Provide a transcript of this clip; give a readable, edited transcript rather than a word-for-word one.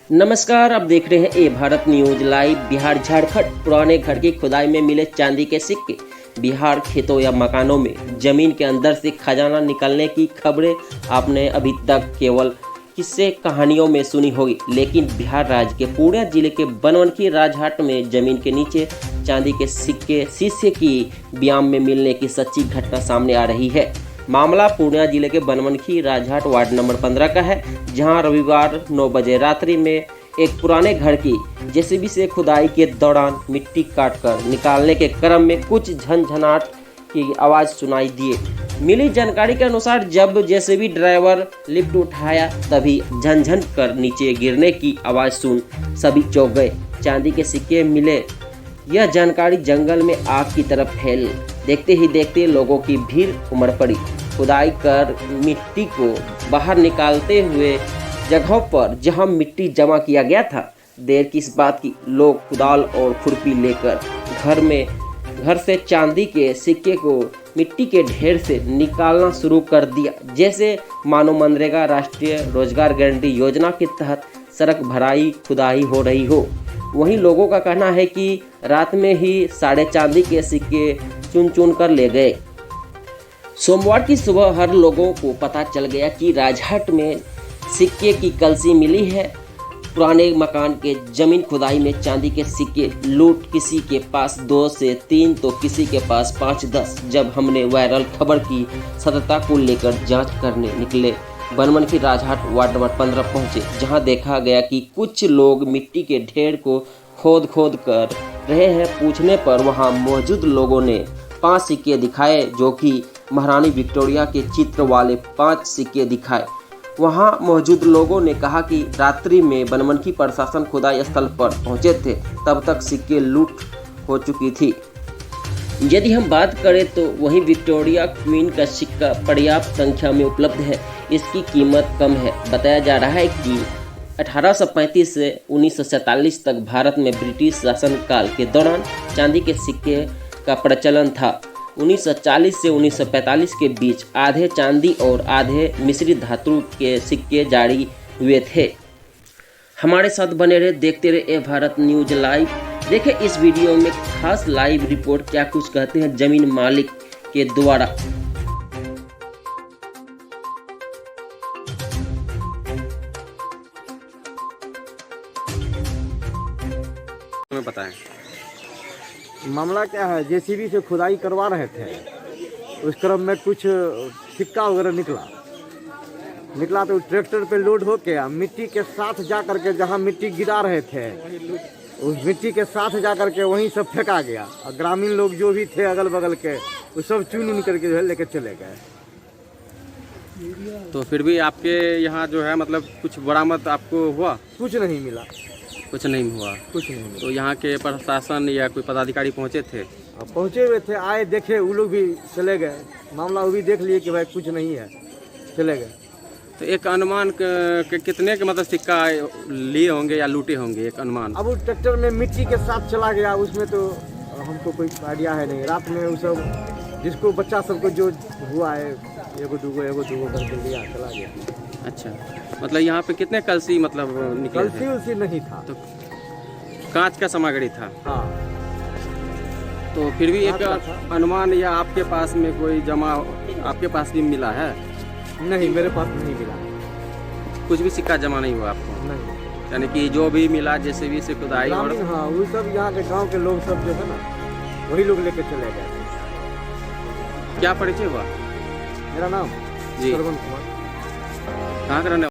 नमस्कार, आप देख रहे हैं ए भारत न्यूज लाइव। बिहार झारखंड पुराने घर की खुदाई में मिले चांदी के सिक्के। बिहार खेतों या मकानों में जमीन के अंदर से खजाना निकलने की खबरें आपने अभी तक केवल किस्से कहानियों में सुनी होगी, लेकिन बिहार राज्य के पूर्णिया जिले के बनवनखी राजहाट में जमीन के नीचे चांदी के सिक्के शीशे की ब्याम में मिलने की सच्ची घटना सामने आ रही है। मामला पूर्णिया जिले के बनवनखी राजहाट वार्ड नंबर 15 का है, जहां रविवार 9 बजे रात्रि में एक पुराने घर की जेसीबी से खुदाई के दौरान मिट्टी काटकर निकालने के क्रम में कुछ झनझनाहट की आवाज़ सुनाई दिए। मिली जानकारी के अनुसार जब जेसीबी ड्राइवर लिफ्ट उठाया तभी झनझन कर नीचे गिरने की आवाज़ सुन सभी चौंक गए। चांदी के सिक्के मिले, यह जानकारी जंगल में आग की तरफ फैल। देखते ही देखते लोगों की भीड़ उमड़ पड़ी। खुदाई कर मिट्टी को बाहर निकालते हुए जगहों पर जहां मिट्टी जमा किया गया था, देर किस बात की, लोग कुदाल और खुरपी लेकर घर से चांदी के सिक्के को मिट्टी के ढेर से निकालना शुरू कर दिया, जैसे मानो मनरेगा राष्ट्रीय रोजगार गारंटी योजना के तहत सड़क भराई खुदाई हो रही हो। वहीं लोगों का कहना है कि रात में ही साढ़े चांदी के सिक्के चुन चुन कर ले गए। सोमवार की सुबह हर लोगों को पता चल गया कि राजहाट में सिक्के की कलसी मिली है। पुराने मकान के जमीन खुदाई में चांदी के सिक्के लूट, किसी के पास 2 से 3 तो किसी के पास 5-10। जब हमने वायरल खबर की सत्यता को लेकर जांच करने निकले, बनवनखी राजहाट वार्ड नंबर 15 पहुंचे, जहां देखा गया कि कुछ लोग मिट्टी के ढेर को खोद कर रहे हैं। पूछने पर वहां मौजूद लोगों ने 5 सिक्के दिखाए, जो कि महारानी विक्टोरिया के चित्र वाले 5 सिक्के दिखाए। वहां मौजूद लोगों ने कहा कि रात्रि में बनवनखी प्रशासन खुदाई स्थल पर पहुंचे थे, तब तक सिक्के लूट हो चुकी थी। यदि हम बात करें तो वहीं विक्टोरिया क्वीन का सिक्का पर्याप्त संख्या में उपलब्ध है। इसकी कीमत कम है। बताया जा रहा है कि 1835 से 1947 तक भारत में ब्रिटिश शासनकाल के दौरान चांदी के सिक्के का प्रचलन था। 1940 से 1945 के बीच आधे चांदी और आधे मिश्रित धातु के सिक्के जारी हुए थे। हमारे साथ बने रहे, देखते रहे ए भारत न्यूज लाइव। देखें इस वीडियो में खास लाइव रिपोर्ट क्या कुछ कहते हैं जमीन मालिक के द्वारा। हमें बताएं। मामला क्या है, जेसीबी से खुदाई करवा रहे थे। उस क्रम में कुछ सिक्का वगैरह निकला तो ट्रैक्टर पे लोड होके मिट्टी के साथ जा करके जहाँ मिट्टी गिरा रहे थे, उस मिट्टी के साथ जा करके वहीं सब फेंका गया। और ग्रामीण लोग जो भी थे अगल बगल के, वो सब चुन करके जो है लेके चले गए। तो फिर भी आपके यहाँ जो है मतलब कुछ बरामद आपको हुआ? कुछ नहीं मिला। कुछ नहीं हुआ। तो यहाँ के प्रशासन या कोई पदाधिकारी पहुँचे थे? पहुँचे हुए थे, आए देखे, वो लोग भी चले गए। मामला वो भी देख लिए कि भाई कुछ नहीं है, चले गए। तो एक अनुमान कितने के मतलब सिक्का लिए होंगे या लूटे होंगे, एक अनुमान? अब वो ट्रैक्टर में मिट्टी के साथ चला गया, उसमें तो हमको कोई आइडिया है नहीं। रात में वो सब जिसको बच्चा सबको जो हुआ है, एगो दूगो करके लिया, चला गया। अच्छा, मतलब यहाँ पे कितने कलसी मतलब निकले थे? कलसी उलसी नहीं था, तो कांच का सामग्री था। हाँ। तो फिर भी एक अनुमान या आपके पास में कोई जमा आपके पास भी मिला है? नहीं, मेरे पास नहीं मिला। कुछ भी सिक्का जमा नहीं हुआ आपको? नहीं। यानी कि जो भी मिला जैसे भी से खुदाई और हाँ, वो सब यहाँ के गांव के लोग सब जो है ना, वही लोग लेके चले गए। क्या परिचय हुआ? मेरा नाम जी श्रवण कुमार। कहाँ का रहने